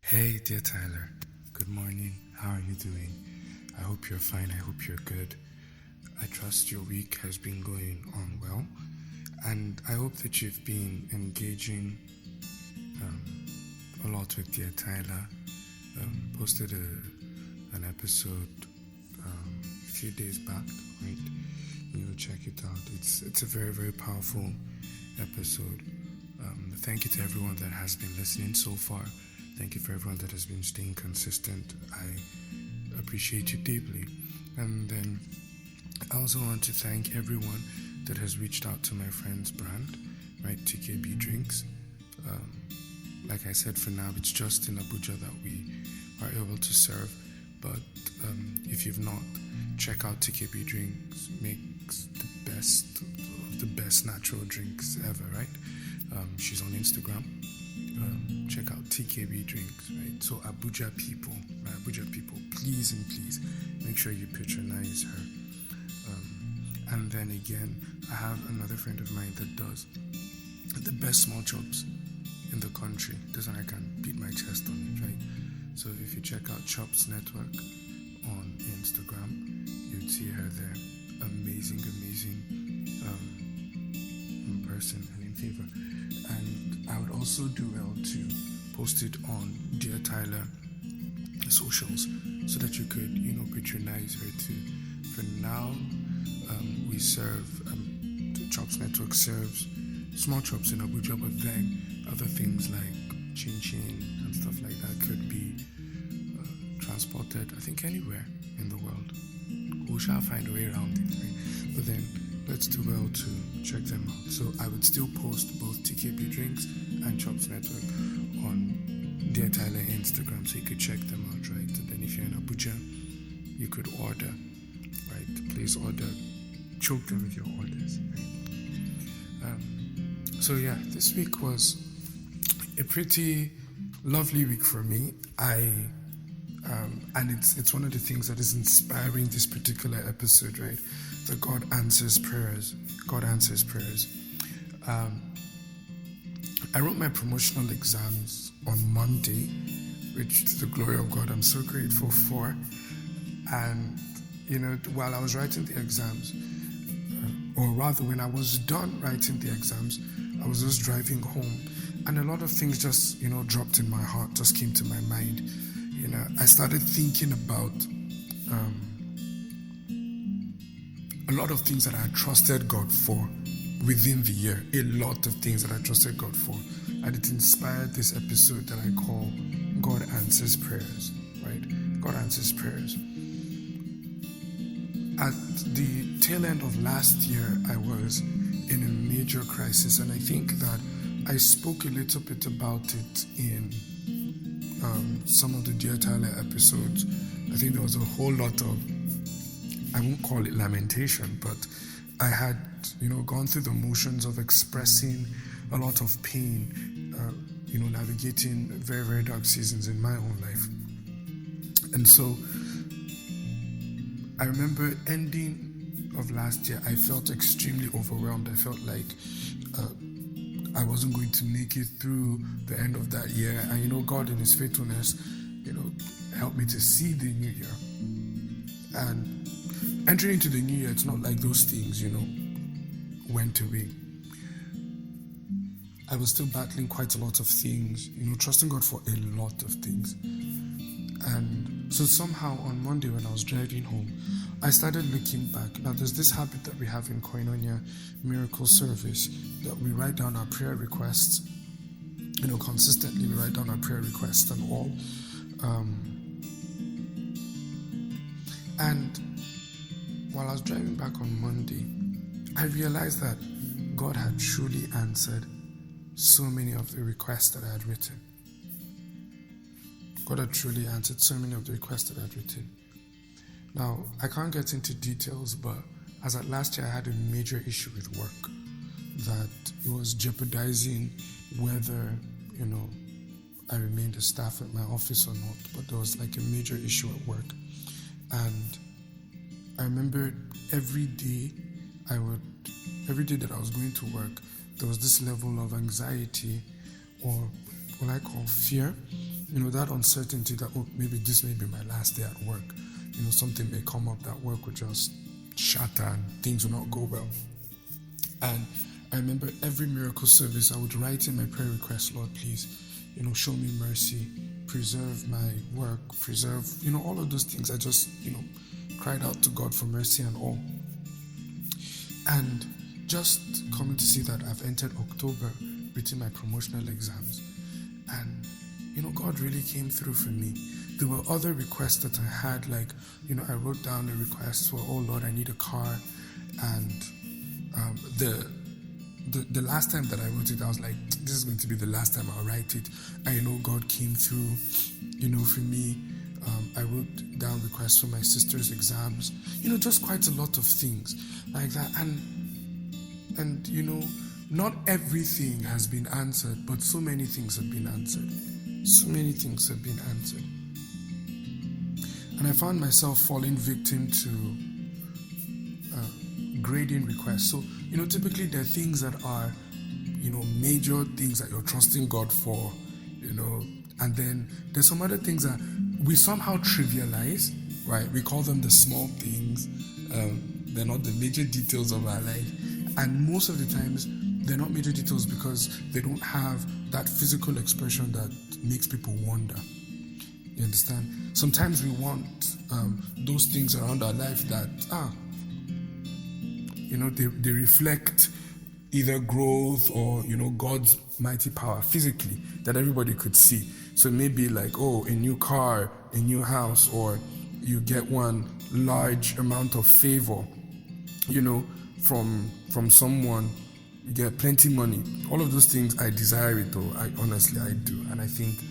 Hey, dear Tyler. Good morning. How are you doing? I hope you're fine. I hope you're good. I trust your week has been going on well. And I hope that you've been engaging a lot with dear Tyler. Posted an episode a few days back, right? Check it out. It's a very, very powerful episode. Thank you to everyone that has been listening so far. Thank you for everyone that has been staying consistent. I appreciate you deeply. And then I also want to thank everyone that has reached out to my friend's brand, right, TKB Drinks. Like I said, for now, it's just in Abuja that we are able to serve. But if you've not, check out TKB Drinks. Makes the best natural drinks ever, right? She's on Instagram. Check out TKB Drinks, right? So Abuja people, please and please make sure you patronize her. And then again, I have another friend of mine that does the best small chops in the country. This one I can beat my chest on it, right? So if you check out Chops Network on Instagram, you'd see her there. Amazing person and in favor. And I would also do well to post it on Dear Tyler socials so that you could, patronize her too. For now, we serve, the Chops Network serves small chops in Abuja, but then other things like chin and stuff like that could be transported, I think, anywhere in the world. We shall find a way around it, right? But then let's do well to check them out. So I would still post both TKB Drinks and Chops Network on Dear Tyler Instagram, so you could check them out, right? And then if you're in Abuja, you could order, right? Please order, choke them with your orders, right? So yeah, this week was a pretty lovely week for me. And it's one of the things that is inspiring this particular episode, right? That God answers prayers. God answers prayers. I wrote my promotional exams on Monday, which, to the glory of God, I'm so grateful for. And, while I was writing the exams, or rather when I was done writing the exams, I was just driving home. And a lot of things just, dropped in my heart, just came to my mind. I started thinking about a lot of things that I trusted God for within the year. A lot of things that I trusted God for. And it inspired this episode that I call God Answers Prayers, right? God Answers Prayers. At the tail end of last year, I was in a major crisis, and I think that I spoke a little bit about it in some of the Dear Tyler episodes. I think there was a whole lot of, I won't call it lamentation, but I had, gone through the motions of expressing a lot of pain, navigating very, very dark seasons in my own life. And so I remember ending of last year, I felt extremely overwhelmed. I felt like I wasn't going to make it through the end of that year. And God in His faithfulness, helped me to see the new year. And entering into the new year, it's not like those things, went away. I was still battling quite a lot of things, trusting God for a lot of things. And so somehow on Monday when I was driving home, I started looking back. Now there's this habit that we have in Koinonia Miracle Service that we write down our prayer requests. Consistently we write down our prayer requests and all. And while I was driving back on Monday, I realized that God had truly answered so many of the requests that I had written. God had truly answered so many of the requests that I had written. Now, I can't get into details, but as at last year, I had a major issue with work that it was jeopardizing whether, I remained a staff at my office or not, but there was like a major issue at work. And I remember every day that I was going to work, there was this level of anxiety, or what I call fear, that uncertainty that, oh, maybe this may be my last day at work. Something may come up that work will just shatter and things will not go well. And I remember every miracle service, I would write in my prayer request, Lord, please, show me mercy, preserve my work, preserve, all of those things. I just, cried out to God for mercy and all. And just coming to see that I've entered October, written my promotional exams. And, God really came through for me. There were other requests that I had, like, I wrote down a request for, oh Lord, I need a car. And the last time that I wrote it, I was like, this is going to be the last time I'll write it. I know God came through, for me. I wrote down requests for my sister's exams, just quite a lot of things like that. And not everything has been answered, but so many things have been answered. So many things have been answered. And I found myself falling victim to grading requests. So, typically there are things that are, major things that you're trusting God for, and then there's some other things that we somehow trivialize, right? We call them the small things. They're not the major details of our life. And most of the times, they're not major details because they don't have that physical expression that makes people wonder. You understand? Sometimes we want those things around our life that, they reflect either growth or, God's mighty power physically that everybody could see. So maybe like, oh, a new car, a new house, or you get one large amount of favor, from someone, you get plenty money. All of those things, I desire it though. I do. And I think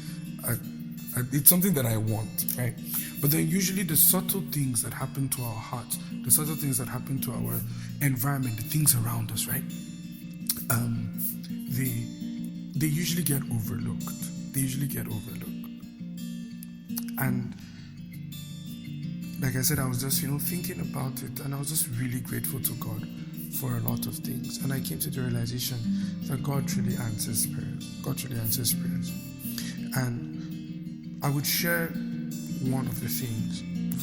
it's something that I want, right? But then usually the subtle things that happen to our hearts, the subtle things that happen to our environment, the things around us, right? They usually get overlooked. And like I said, I was just, thinking about it, and I was just really grateful to God for a lot of things. And I came to the realization that God truly answers prayers. And I would share one of the things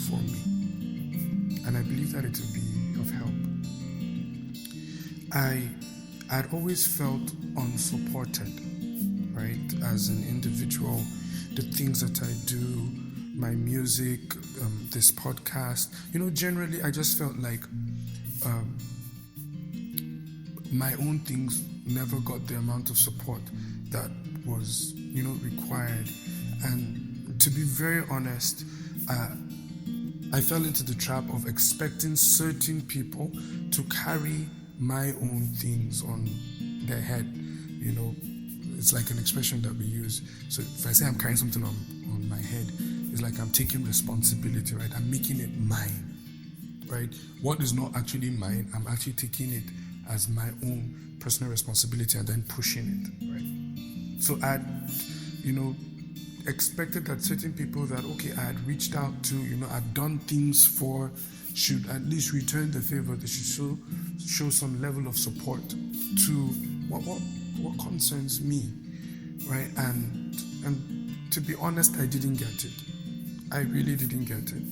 for me, and I believe that it will be of help. I'd always felt unsupported, right? As an individual, the things that I do, my music, this podcast, generally I just felt like my own things never got the amount of support that was, required. And to be very honest, I fell into the trap of expecting certain people to carry my own things on their head. It's like an expression that we use. So if I say I'm carrying something on my head, it's like I'm taking responsibility, right? I'm making it mine, right? What is not actually mine, I'm actually taking it as my own personal responsibility and then pushing it, right? So I'd, expected that certain people that, okay, I had reached out to, I'd done things for, should at least return the favor. They should show some level of support to what concerns me, right? And to be honest, I didn't get it. I really didn't get it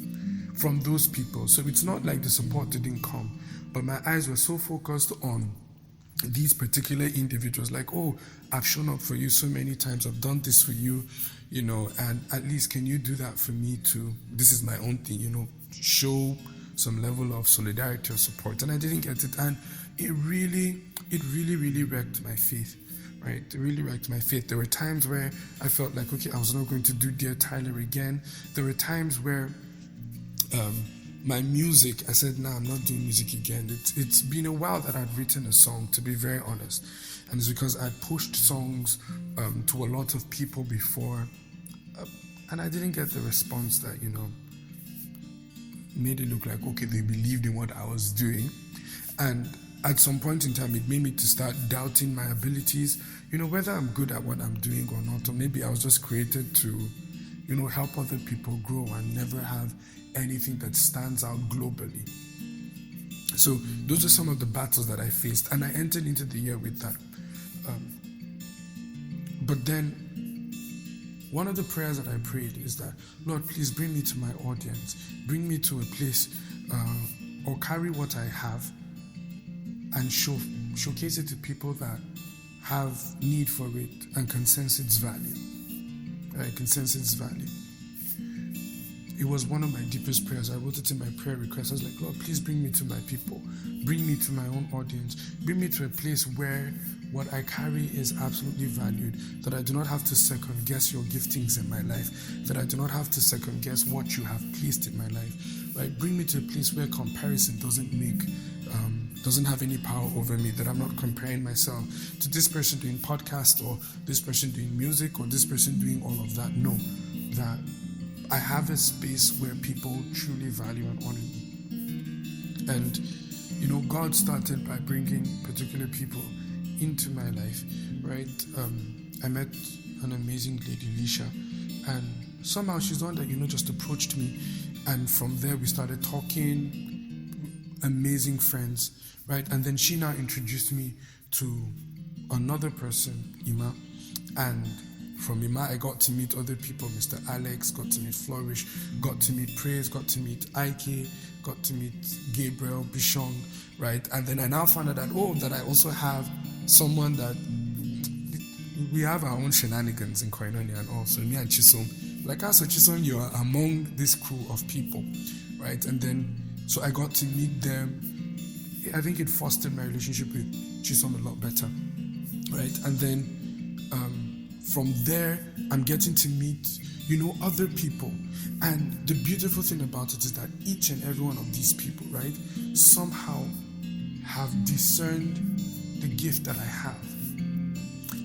from those people. So it's not like the support didn't come, but my eyes were so focused on these particular individuals, like, oh, I've shown up for you so many times, I've done this for you, and at least can you do that for me too? This is my own thing, show some level of solidarity or support. And I didn't get it, and it really wrecked my faith, right? It really wrecked my faith. There were times where I felt like, okay, I was not going to do Dear Tyler again. There were times where my music, I said, nah, I'm not doing music again. It's been a while that I'd written a song, to be very honest. And it's because I'd pushed songs to a lot of people before, and I didn't get the response that, made it look like, okay, they believed in what I was doing. And at some point in time, it made me to start doubting my abilities, whether I'm good at what I'm doing or not, or maybe I was just created to, help other people grow and never have anything that stands out globally. So those are some of the battles that I faced, and I entered into the year with that. But then one of the prayers that I prayed is that, Lord, please bring me to my audience, bring me to a place, or carry what I have and showcase it to people that have need for it and can sense its value. Can sense its value. It was one of my deepest prayers. I wrote it in my prayer request. I was like, Lord, please bring me to my people. Bring me to my own audience. Bring me to a place where what I carry is absolutely valued, that I do not have to second guess your giftings in my life, that I do not have to second guess what you have placed in my life. Right? Bring me to a place where comparison doesn't have any power over me, that I'm not comparing myself to this person doing podcast or this person doing music or this person doing all of that. No, that I have a space where people truly value and honor me. And, God started by bringing particular people into my life, right? I met an amazing lady, Lisha, and somehow she's the one that, just approached me. And from there, we started talking, amazing friends, right? And then she now introduced me to another person, Ima, and from Ima, I got to meet other people, Mr. Alex, got to meet Flourish, got to meet Praise, got to meet Ike, got to meet Gabriel, Bishong, right? And then I now found out that I also have someone that we have our own shenanigans in Koinonia and all. So me and Chisom, like so Chisom, you are among this crew of people, right? And then, so I got to meet them. I think it fostered my relationship with Chisom a lot better, right? And then, from there, I'm getting to meet, other people. And the beautiful thing about it is that each and every one of these people, right, somehow have discerned the gift that I have.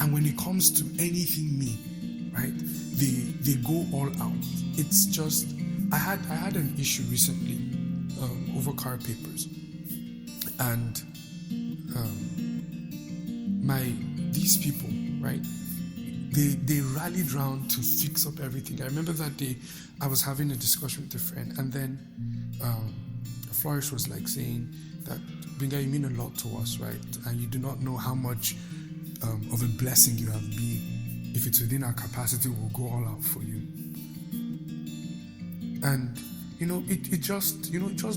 And when it comes to anything me, right, they go all out. It's just, I had an issue recently over car papers. And these people, right, they rallied round to fix up everything. I remember that day I was having a discussion with a friend, and then Flourish was like saying that, Binga, you mean a lot to us, right? And you do not know how much of a blessing you have been. If it's within our capacity, we'll go all out for you. And it just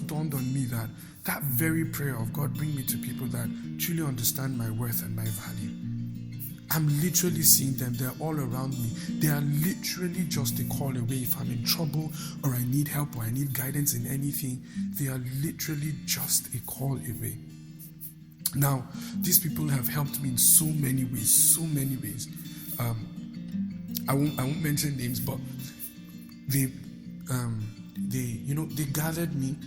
dawned on me that very prayer of God, bring me to people that truly understand my worth and my value. I'm literally seeing them. They're all around me. They are literally just a call away. If I'm in trouble or I need help or I need guidance in anything, they are literally just a call away. Now, these people have helped me in so many ways. I won't mention names, but they gathered me.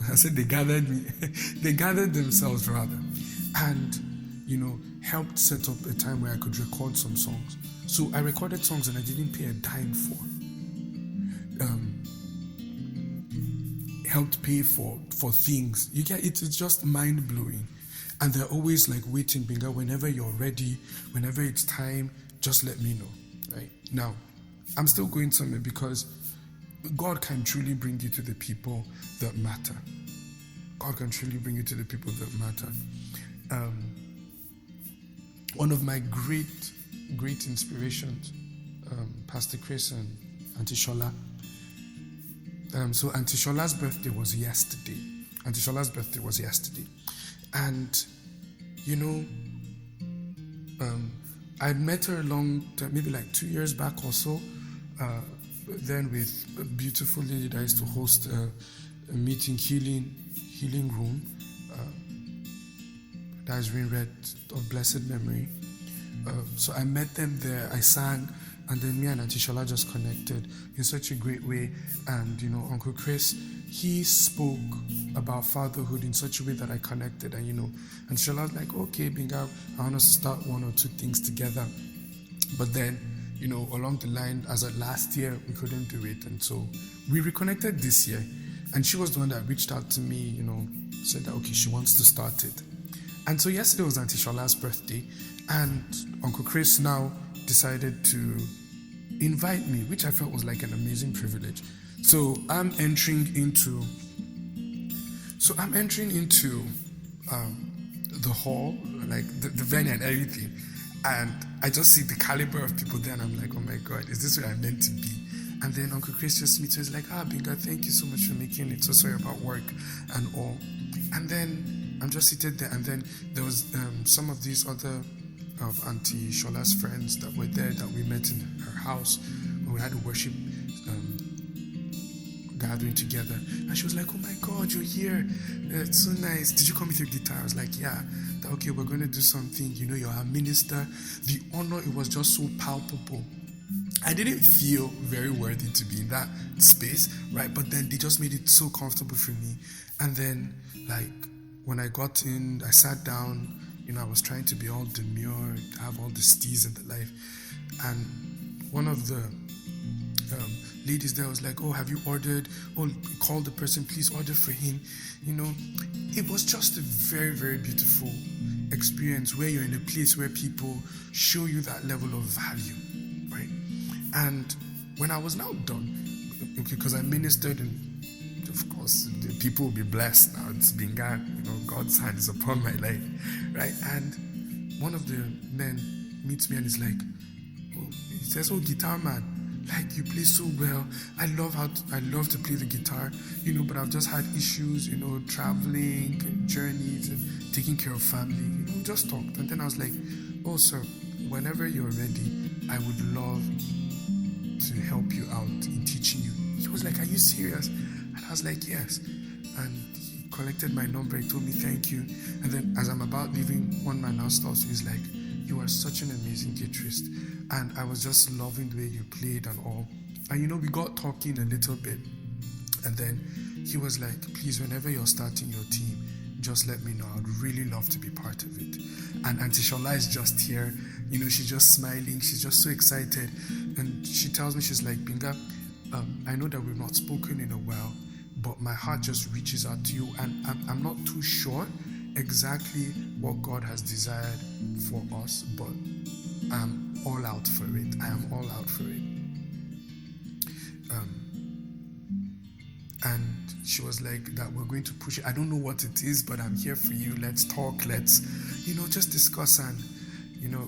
I said they gathered me. They gathered themselves rather, and helped set up a time where I could record some songs. So I recorded songs and I didn't pay a dime for. Helped pay for things. You get it. It's just mind blowing, and they're always like waiting, Binga. Whenever you're ready, whenever it's time, just let me know. Right now, I'm still going somewhere because God can truly bring you to the people that matter. God can truly bring you to the people that matter. One of my great inspirations, Pastor Chris and Auntie Shola. So Auntie Shola's birthday was yesterday. And, I'd met her maybe like 2 years back or so, then with a beautiful lady that used to host a meeting, healing room, that has been read of blessed memory. So I met them there, I sang, and then me and Auntie Shola just connected in such a great way. And Uncle Chris, he spoke about fatherhood in such a way that I connected. And Auntie Shola was like, okay, Binga, I want us to start one or two things together. But then, along the line, as of last year, we couldn't do it. And so we reconnected this year. And she was the one that reached out to me, said that, okay, she wants to start it. And so yesterday was Auntie Shola's birthday, and Uncle Chris now decided to invite me, which I felt was like an amazing privilege. So I'm entering into the hall, like the venue and everything, and I just see the caliber of people there, and I'm like, oh my God, is this where I'm meant to be? And then Uncle Chris just meets me. He's like, Binga, thank you so much for making it. So sorry about work and all. And then I'm just seated there. And then there was some of these other of Auntie Shola's friends that were there that we met in her house when we had a worship gathering together. And she was like, oh my God, you're here. It's so nice. Did you come with your guitar? I was like, yeah. Okay, we're going to do something. You're a minister. The honor, it was just so palpable. I didn't feel very worthy to be in that space, right? But then they just made it so comfortable for me. And then, like, when I got in, I sat down, I was trying to be all demure, have all the steez in the life. And one of the ladies there was like, oh, have you ordered? Oh, call the person, please order for him. It was just a very, very beautiful experience where you're in a place where people show you that level of value, right? And when I was now done, because I ministered, and of course the people will be blessed now. It's been God's hand is upon my life, right? And one of the men meets me and is like, he says, oh, guitar man, like, you play so well. I love to play the guitar, but I've just had issues, traveling and journeys and taking care of family. We just talked. And then I was like, oh, sir, whenever you're ready, I would love to help you out in teaching you. He was like, are you serious? And I was like, yes. And he collected my number. He told me thank you. And then as I'm about leaving, one man now stops. He's like, you are such an amazing guitarist. And I was just loving the way you played and all. And we got talking a little bit. And then he was like, please, whenever you're starting your team, just let me know. I'd really love to be part of it. And Auntie Shola is just here. She's just smiling. She's just so excited. And she tells me, she's like, Binga, I know that we've not spoken in a while, but my heart just reaches out to you. And I'm not too sure exactly what God has desired for us, but I'm all out for it. I am all out for it. And she was like, that we're going to push it. I don't know what it is, but I'm here for you. Let's talk. Let's, just discuss. And,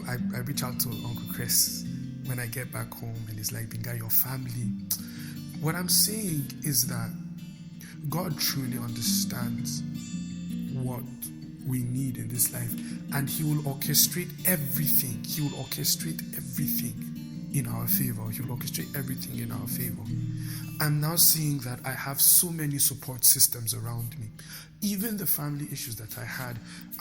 I reach out to Uncle Chris when I get back home, and it's like, Binga, your family. What I'm saying is that God truly understands what we need in this life, and He will orchestrate everything. He will orchestrate everything in our favor. He will orchestrate everything in our favor. I'm now seeing that I have so many support systems around me. Even the family issues that I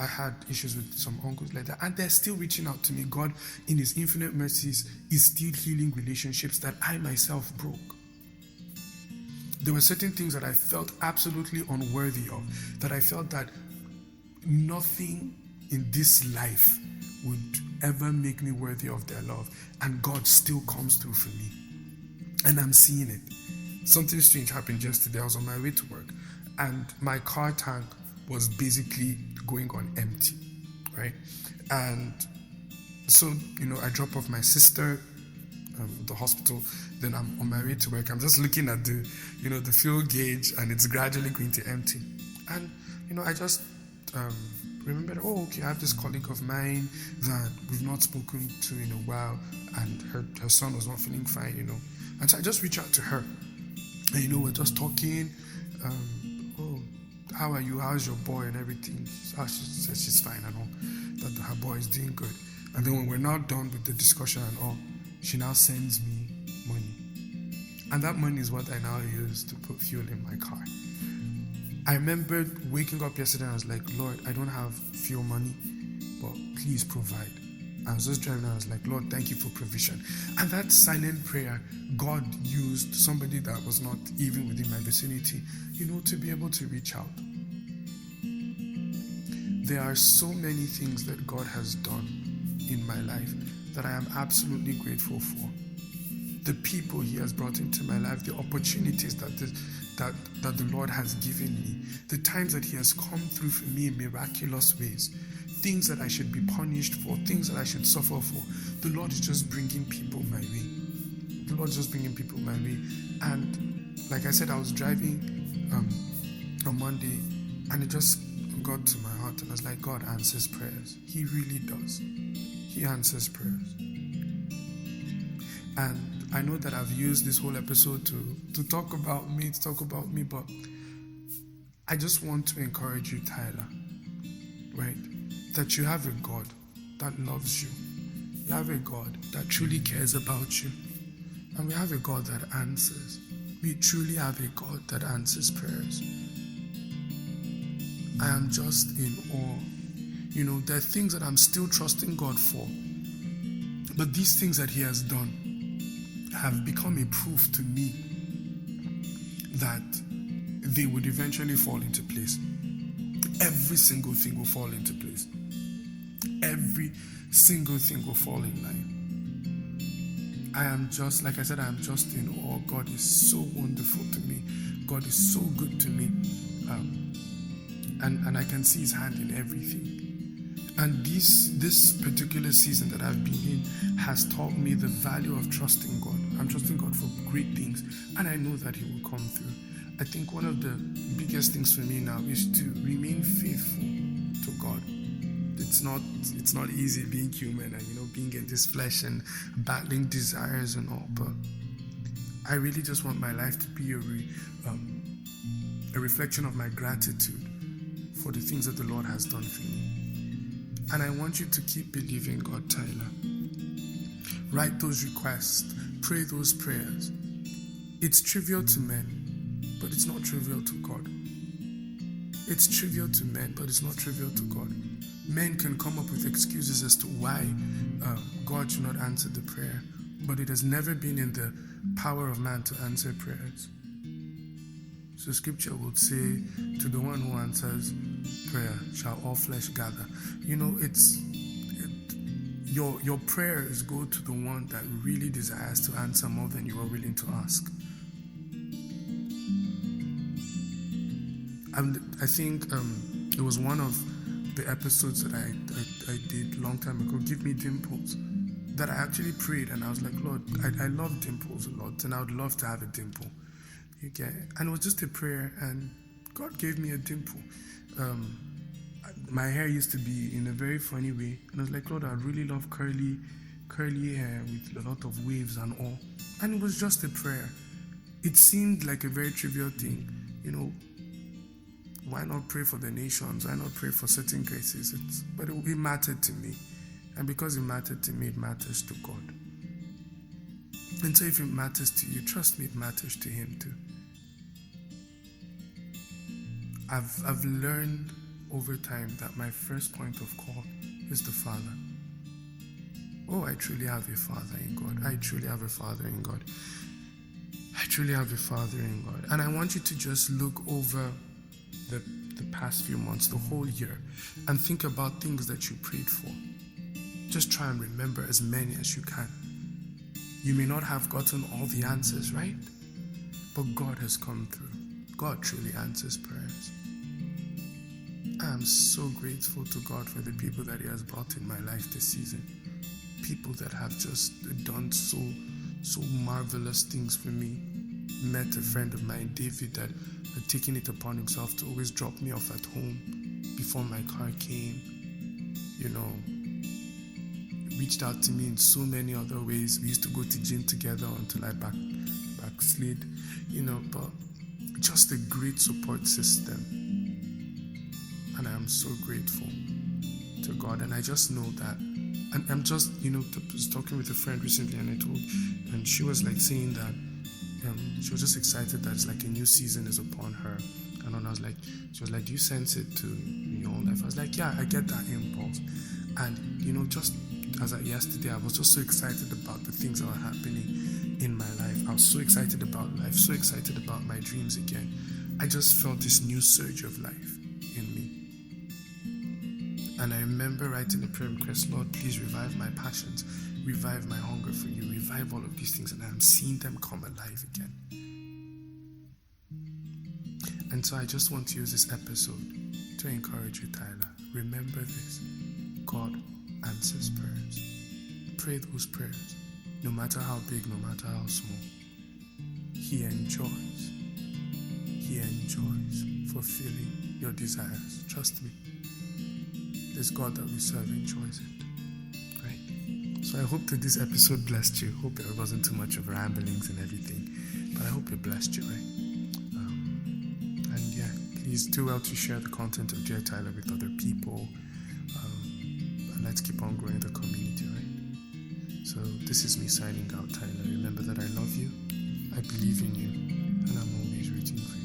had issues with some uncles like that, and they're still reaching out to me. God, in His infinite mercies, is still healing relationships that I myself broke. There were certain things that I felt absolutely unworthy of, that I felt that nothing in this life would ever make me worthy of their love, and God still comes through for me, and I'm seeing it. Something strange happened yesterday. I was on my way to work, and my car tank was basically going on empty, right? And so, I drop off my sister at the hospital. Then I'm on my way to work. I'm just looking at the, the fuel gauge, and it's gradually going to empty. And, I just remembered, I have this colleague of mine that we've not spoken to in a while, and her son was not feeling fine, And so I just reached out to her. And, we're just talking. How are you? How's your boy and everything? She says she's fine and all. That her boy is doing good. And then when we're now done with the discussion and all, she now sends me money. And that money is what I now use to put fuel in my car. I remember waking up yesterday and I was like, Lord, I don't have fuel money, but please provide. I was just driving and I was like, Lord, thank you for provision. And that silent prayer, God used somebody that was not even within my vicinity, to be able to reach out. There are so many things that God has done in my life that I am absolutely grateful for. The people He has brought into my life, the opportunities that the Lord has given me, the times that He has come through for me in miraculous ways, things that I should be punished for, things that I should suffer for. The Lord is just bringing people my way. The Lord is just bringing people my way. And like I said, I was driving on Monday, and it just got to my heart, and I was like, God answers prayers. He really does. He answers prayers. And I know that I've used this whole episode to talk about me, but I just want to encourage you, Tyler, right? That you have a God that loves you. You have a God that truly cares about you. And we have a God that answers. We truly have a God that answers prayers. I am just in awe. There are things that I'm still trusting God for. But these things that He has done have become a proof to me that they would eventually fall into place. Every single thing will fall into place. Every single thing will fall in line. I am just in awe. God is so wonderful to me. God is so good to me. And I can see His hand in everything. And this particular season that I've been in has taught me the value of trusting God. I'm trusting God for great things, and I know that He will come through. I think one of the biggest things for me now is to remain faithful to God. It's not easy being human and being in this flesh and battling desires and all, but I really just want my life to be a reflection of my gratitude for the things that the Lord has done for me. And I want you to keep believing God, Tyler. Write those requests. Pray those prayers. It's trivial to men, but it's not trivial to God. It's trivial to men, but it's not trivial to God. Men can come up with excuses as to why God should not answer the prayer, but it has never been in the power of man to answer prayers. So scripture would say, to the one who answers prayer shall all flesh gather. Your prayers go to the one that really desires to answer more than you are willing to ask. I think it was one of the episodes that I did a long time ago, Give Me Dimples, that I actually prayed, and I was like, Lord, I love dimples a lot, and I would love to have a dimple. And it was just a prayer, and God gave me a dimple. My hair used to be in a very funny way, and I was like, Lord, I'd really love curly hair with a lot of waves and all. And it was just a prayer. It seemed like a very trivial thing, Why not pray for the nations? Why not pray for certain graces? But it mattered to me. And because it mattered to me, it matters to God. And so if it matters to you, trust me, it matters to Him too. I've learned over time that my first point of call is the Father. Oh, I truly have a Father in God. I truly have a Father in God. I truly have a Father in God. And I want you to just look over the past few months, the whole year, and think about things that you prayed for. Just try and remember as many as you can. You may not have gotten all the answers, right? But God has come through. God truly answers prayers. I am so grateful to God for the people that He has brought in my life this season. People that have just done so marvelous things for me. Met a friend of mine, David, that had taken it upon himself to always drop me off at home before my car came. Reached out to me in so many other ways. We used to go to gym together until I backslid, but just a great support system. And I am so grateful to God. And I just know that, and I'm just, was talking with a friend recently, and she was like saying that she was just excited that it's like a new season is upon her. And then she was like, do you sense it too in your own life? I was like, yeah, I get that impulse. And, just as yesterday, I was just so excited about the things that were happening in my life. I was so excited about life, so excited about my dreams again. I just felt this new surge of life in me. And I remember writing a prayer request, Lord, please revive my passions, revive my hunger for you, revive all of these things, and I'm seeing them come alive again. And so I just want to use this episode to encourage you, Tyler. Remember this. God answers prayers. Pray those prayers, no matter how big, no matter how small. He enjoys fulfilling your desires. Trust me. This God that we serve enjoys it. Right? So So I hope that this episode blessed you. Hope it wasn't too much of ramblings and everything, but I hope it blessed you, right? And yeah, please do well to share the content of J. Tyler with other people. And let's keep on growing the community, right? So this is me signing out, Tyler. Remember that I love you, I believe in you, and I'm always rooting for you.